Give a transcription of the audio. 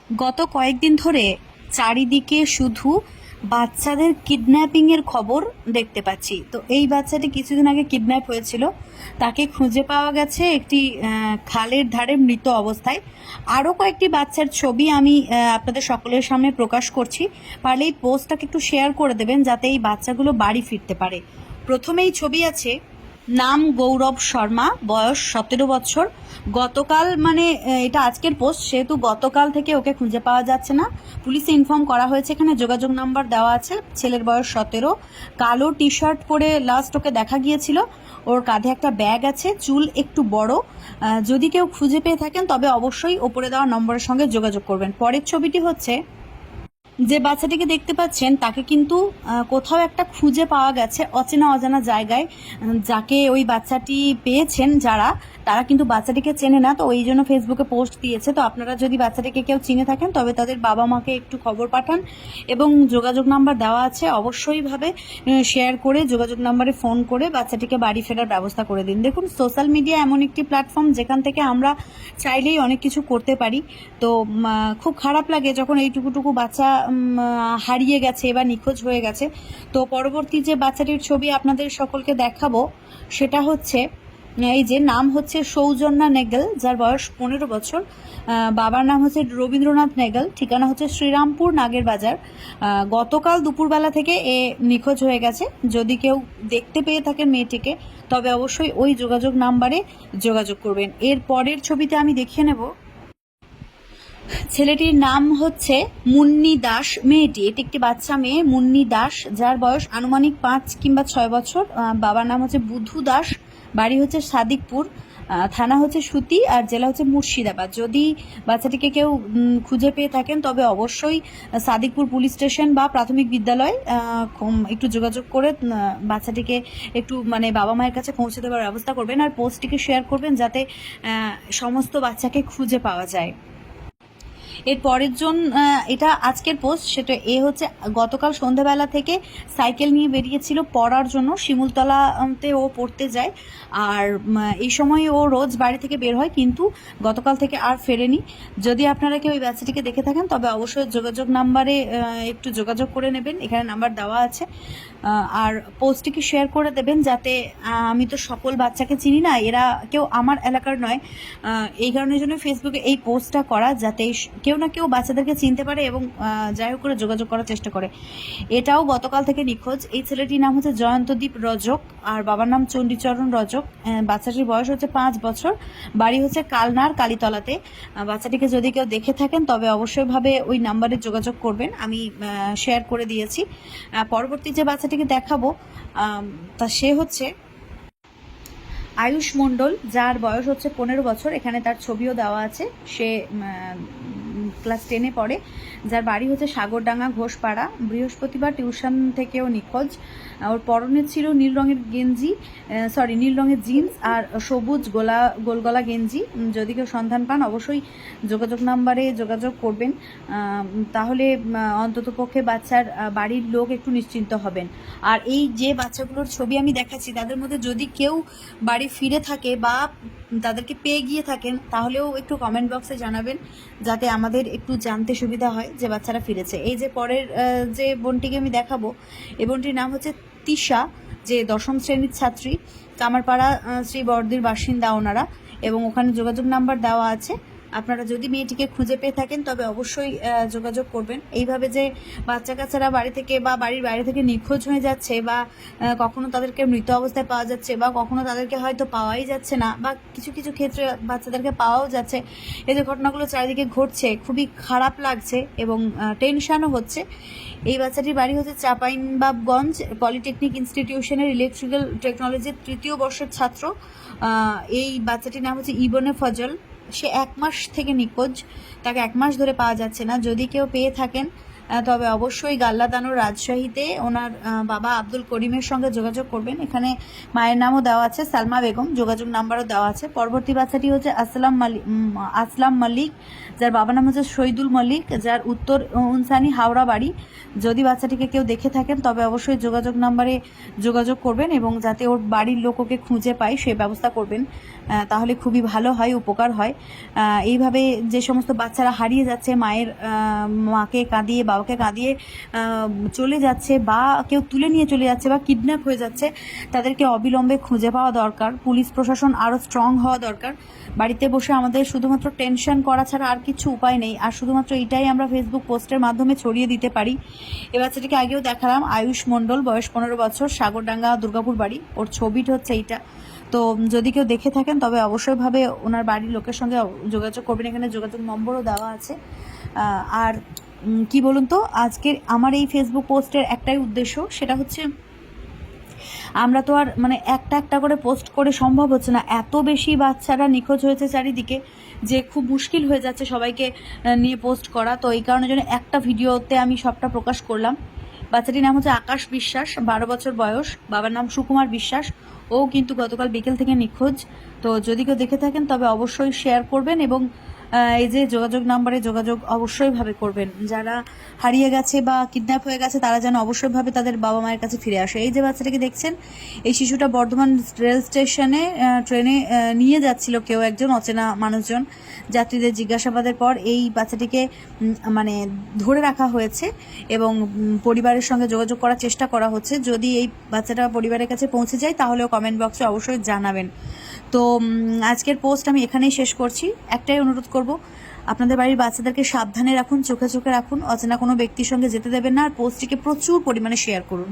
গত কয়েকদিন ধরে চারিদিকে শুধু বাচ্চাদের কিডন্যাপিংয়ের খবর দেখতে পাচ্ছি। তো এই বাচ্চাটি কিছুদিন আগে কিডন্যাপ হয়েছিল, তাকে খুঁজে পাওয়া গেছে একটি খালের ধারে মৃত অবস্থায়। আরও কয়েকটি বাচ্চার ছবি আমি আপনাদের সকলের সামনে প্রকাশ করছি। পারলে এই পোস্টটাকে একটু শেয়ার করে দেবেন যাতে এই বাচ্চাগুলো বাড়ি ফিরতে পারে। প্রথমেই ছবি আছে, নাম গৌরব শর্মা, বয়স 17 বছর। গতকাল মানে এটা আজকের পোস্ট, সেহেতু গতকাল থেকে ওকে খুঁজে পাওয়া যাচ্ছে না। পুলিশে ইনফর্ম করা হয়েছে, এখানে যোগাযোগ নাম্বার দেওয়া আছে। ছেলের বয়স 17, কালো টি শার্ট পরে লাস্ট ওকে দেখা গিয়েছিল। ওর কাঁধে একটা ব্যাগ আছে, চুল একটু বড়। যদি কেউ খুঁজে পেয়ে থাকেন তবে অবশ্যই ওপরে দেওয়া নম্বরের সঙ্গে যোগাযোগ করবেন। পরের ছবিটি হচ্ছে, যে বাচ্চাটিকে দেখতে পাচ্ছেন তাকে কিন্তু কোথাও একটা খুঁজে পাওয়া গেছে অচেনা অজানা জায়গায়। যাকে ওই বাচ্চাটি পেয়েছেন যারা, তারা কিন্তু বাচ্চাটিকে চেনে না, তো ওই জন্য ফেসবুকে পোস্ট দিয়েছে। তো আপনারা যদি বাচ্চাটিকে কেউ চিনে থাকেন তবে তাদের বাবা মাকে একটু খবর পাঠান, এবং যোগাযোগ নাম্বার দেওয়া আছে, অবশ্যইভাবে শেয়ার করে যোগাযোগ নাম্বারে ফোন করে বাচ্চাটিকে বাড়ি ফেরার ব্যবস্থা করে দিন। দেখুন, সোশ্যাল মিডিয়া এমন একটি প্ল্যাটফর্ম যেখান থেকে আমরা চাইলেই অনেক কিছু করতে পারি। তো খুব খারাপ লাগে যখন এইটুকুটুকু বাচ্চা হারিয়ে গেছে বা নিখোঁজ হয়ে গেছে। তো পরবর্তী যে বাচ্চাটির ছবি আপনাদের সকলকে দেখাবো সেটা হচ্ছে, এই যে নাম হচ্ছে সৌজন্যা নেগেল, যার বয়স 15 বছর। বাবার নাম হচ্ছে রবীন্দ্রনাথ নেগেল, ঠিকানা হচ্ছে শ্রীরামপুর নাগের বাজার। গতকাল দুপুরবেলা থেকে এ নিখোঁজ হয়ে গেছে। যদি কেউ দেখতে পেয়ে থাকেন মেয়েটিকে তবে অবশ্যই ওই যোগাযোগ নাম্বারে যোগাযোগ করবেন। এর পরের ছবিতে আমি দেখিয়ে নেব, ছেলেটির নাম হচ্ছে মুন্নি দাস, মেয়েটি, এটি একটি বাচ্চা মেয়ে, মুন্নি দাস, যার বয়স আনুমানিক 5 কিংবা 6 বছর। বাবার নাম হচ্ছে বুধু দাস, বাড়ি হচ্ছে সাদিকপুর, থানা হচ্ছে সুতি, আর জেলা হচ্ছে মুর্শিদাবাদ। যদি বাচ্চাটিকে কেউ খুঁজে পেয়ে থাকেন তবে অবশ্যই সাদিকপুর পুলিশ স্টেশন বা প্রাথমিক বিদ্যালয় একটু যোগাযোগ করে বাচ্চাটিকে একটু মানে বাবা মায়ের কাছে পৌঁছে দেওয়ার ব্যবস্থা করবেন, আর পোস্টটিকে শেয়ার করবেন যাতে সমস্ত বাচ্চাকে খুঁজে পাওয়া যায়। এর পরের জন, এটা আজকের পোস্ট, সেটা হচ্ছে গতকাল সন্ধ্যাবেলা থেকে সাইকেল নিয়ে বেরিয়েছিল পড়ার জন্য, শিমুলতলাতে ও পড়তে যায়। আর এই সময় ও রোজ বাড়ি থেকে বের হয়, কিন্তু গতকাল থেকে আর ফেরেনি। যদি আপনারা কেউ ওই বাচ্চাটিকে দেখে থাকেন তবে অবশ্যই যোগাযোগ নাম্বারে একটু যোগাযোগ করে নেবেন, এখানে নাম্বার দেওয়া আছে। আর পোস্টটিকে শেয়ার করে দেবেন যাতে, আমি তো সকল বাচ্চাকে চিনি না, এরা কেউ আমার এলাকার নয়, এই কারণের জন্য ফেসবুকে এই পোস্টটা করা, যাতে কেউ না কেউ বাচ্চাদেরকে চিনতে পারে এবং যাই হোক করে যোগাযোগ করার চেষ্টা করে। এটাও গতকাল থেকে নিখোঁজ। এই ছেলেটির নাম হচ্ছে জয়ন্তদীপ রজক, আর বাবার নাম চণ্ডীচরণ রজক। বাচ্চাটির বয়স হচ্ছে 5 বছর, বাড়ি হচ্ছে কালনার কালীতলাতে। বাচ্চাটিকে যদি কেউ দেখে থাকেন তবে অবশ্যইভাবে ওই নাম্বারে যোগাযোগ করবেন, আমি শেয়ার করে দিয়েছি। পরবর্তী যে বাচ্চাটিকে দেখাবো তা সে হচ্ছে আয়ুষ মণ্ডল, যার বয়স হচ্ছে 15 বছর। এখানে তার ছবিও দেওয়া আছে। সে ক্লাস 10-এ পড়ে, যার বাড়ি হচ্ছে সাগরডাঙ্গা ঘোষপাড়া। বৃহস্পতিবার টিউশন থেকেও নিখোঁজ। ওর পরনে ছিল নীল রঙের নীল রঙের জিন্স আর সবুজ গোলগলা গেঞ্জি। যদি কেউ সন্ধান পান অবশ্যই যোগাযোগ নাম্বারে যোগাযোগ করবেন, তাহলে অন্ততপক্ষে বাচ্চার বাড়ির লোক একটু নিশ্চিন্ত হবেন। আর এই যে বাচ্চাগুলোর ছবি আমি দেখাচ্ছি তাদের মধ্যে যদি কেউ বাড়ি ফিরে থাকে বা তাদেরকে পেয়ে গিয়ে থাকেন তাহলেও একটু কমেন্ট বক্সে জানাবেন, যাতে আমাদের একটু জানতে সুবিধা হয় যে বাচ্চারা ফিরেছে। এই যে পরের যে বোনটিকে আমি দেখাবো, এই বোনটির নাম হচ্ছে তিশা, যে 10ম শ্রেণীর ছাত্রী, কামারপাড়া শ্রী বর্দির বাসিন্দা ওনারা, এবং ওখানে যোগাযোগ নাম্বার দেওয়া আছে। আপনারা যদি মেয়েটিকে খুঁজে পেয়ে থাকেন তবে অবশ্যই যোগাযোগ করবেন। এইভাবে যে বাচ্চা কাচ্চারা বাড়ি থেকে বা বাড়ির বাইরে থেকে নিখোঁজ হয়ে যাচ্ছে, বা কখনো তাদেরকে মৃত অবস্থায় পাওয়া যাচ্ছে, বা কখনো তাদেরকে হয়তো পাওয়াই যাচ্ছে না, বা কিছু কিছু ক্ষেত্রে বাচ্চাদেরকে পাওয়াও যাচ্ছে, এই যে ঘটনাগুলো চারিদিকে ঘটছে খুবই খারাপ লাগছে এবং টেনশনও হচ্ছে। এই বাচ্চাটির বাড়ি হচ্ছে চাঁপাইনবাবগঞ্জ পলিটেকনিক ইনস্টিটিউশনের ইলেকট্রিক্যাল টেকনোলজির 3য় বর্ষের ছাত্র। এই বাচ্চাটির নাম হচ্ছে ইবনে ফজল। সে 1 মাস থেকে নিখোঁজ, তাকে 1 মাস ধরে পাওয়া যাচ্ছে না। যদি কেউ পেয়ে থাকেন তবে অবশ্যই গাল্লাদানো রাজশাহীতে ওনার বাবা আব্দুল করিমের সঙ্গে যোগাযোগ করবেন। এখানে মায়ের নামও দেওয়া আছে, সালমা বেগম, যোগাযোগ নাম্বারও দেওয়া আছে। পরবর্তী বাচ্চাটি হচ্ছে আসলাম মল্লিক, যার বাবার নাম হচ্ছে শহীদুল মল্লিক, যার উত্তর উনসানি হাওড়া বাড়ি। যদি বাচ্চাটিকে কেউ দেখে থাকেন তবে অবশ্যই যোগাযোগ নাম্বারে যোগাযোগ করবেন এবং যাতে ওর বাড়ির লোক ওকে খুঁজে পায় সেই ব্যবস্থা করবেন, তাহলে খুবই ভালো হয়, উপকার হয়। এইভাবে যে সমস্ত বাচ্চারা হারিয়ে যাচ্ছে, মাকে কাঁদিয়ে বাবাকে কাঁদিয়ে চলে যাচ্ছে, বা কেউ তুলে নিয়ে চলে যাচ্ছে, বা কিডন্যাপ হয়ে যাচ্ছে, তাদেরকে অবিলম্বে খুঁজে পাওয়া দরকার। পুলিশ প্রশাসন আরও স্ট্রং হওয়া দরকার। বাড়িতে বসে আমাদের শুধুমাত্র টেনশন করা ছাড়া আর কিছু উপায় নেই, আর শুধুমাত্র এটাই আমরা ফেসবুক পোস্টের মাধ্যমে ছড়িয়ে দিতে পারি। এ বাচ্চাটিকে আগেও দেখালাম, আয়ুষ মণ্ডল, বয়স 15 বছর, সাগরডাঙ্গা, দুর্গাপুর বাড়ি। ওর ছবিটা হচ্ছে এইটা। তো যদি কেউ দেখে থাকেন তবে অবশ্যইভাবে ওনার বাড়ির লোকের সঙ্গে যোগাযোগ করবেন। এখানে যোগাযোগ নম্বরও দেওয়া আছে। আর কি বলুন তো, আজকের আমার এই ফেসবুক পোস্টের একটাই উদ্দেশ্য, সেটা হচ্ছে আমরা তো আর মানে একটা একটা করে পোস্ট করে সম্ভব হচ্ছে না, এত বেশি বাচ্চারা নিখোঁজ হয়েছে চারিদিকে যে খুব মুশকিল হয়ে যাচ্ছে সবাইকে নিয়ে পোস্ট করা। তো এই কারণের জন্য একটা ভিডিওতে আমি সবটা প্রকাশ করলাম। বাচ্চাটির নাম হচ্ছে আকাশ বিশ্বাস, 12 বছর বয়স, বাবার নাম সুকুমার বিশ্বাস। ও কিন্তু গতকাল বিকেল থেকে নিখোঁজ। তো যদি কেউ দেখে থাকেন তবে অবশ্যই শেয়ার করবেন এবং এই যে যোগাযোগ নাম্বারে যোগাযোগ অবশ্যইভাবে করবেন। যারা হারিয়ে গেছে বা কিডন্যাপ হয়ে গেছে তারা যেন অবশ্যইভাবে তাদের বাবা মায়ের কাছে ফিরে আসে। এই যে বাচ্চাটাকে দেখছেন, এই শিশুটা বর্ধমান রেল স্টেশনে ট্রেনে নিয়ে যাচ্ছিল কেউ একজন অচেনা মানুষজন। যাত্রীদের জিজ্ঞাসাবাদের পর এই বাচ্চাটিকে মানে ধরে রাখা হয়েছে এবং পরিবারের সঙ্গে যোগাযোগ করার চেষ্টা করা হচ্ছে। যদি এই বাচ্চাটা পরিবারের কাছে পৌঁছে যায় তাহলেও কমেন্ট বক্সে অবশ্যই জানাবেন। তো আজকের পোস্ট আমি এখানেই শেষ করছি। একটাই অনুরোধ করব, আপনাদের বাড়ির বাচ্চাদেরকে সাবধানে রাখুন, চোখে চোখে রাখুন, অচেনা কোনো ব্যক্তির সঙ্গে যেতে দেবেন না, আর পোস্টটিকে প্রচুর পরিমাণে শেয়ার করুন।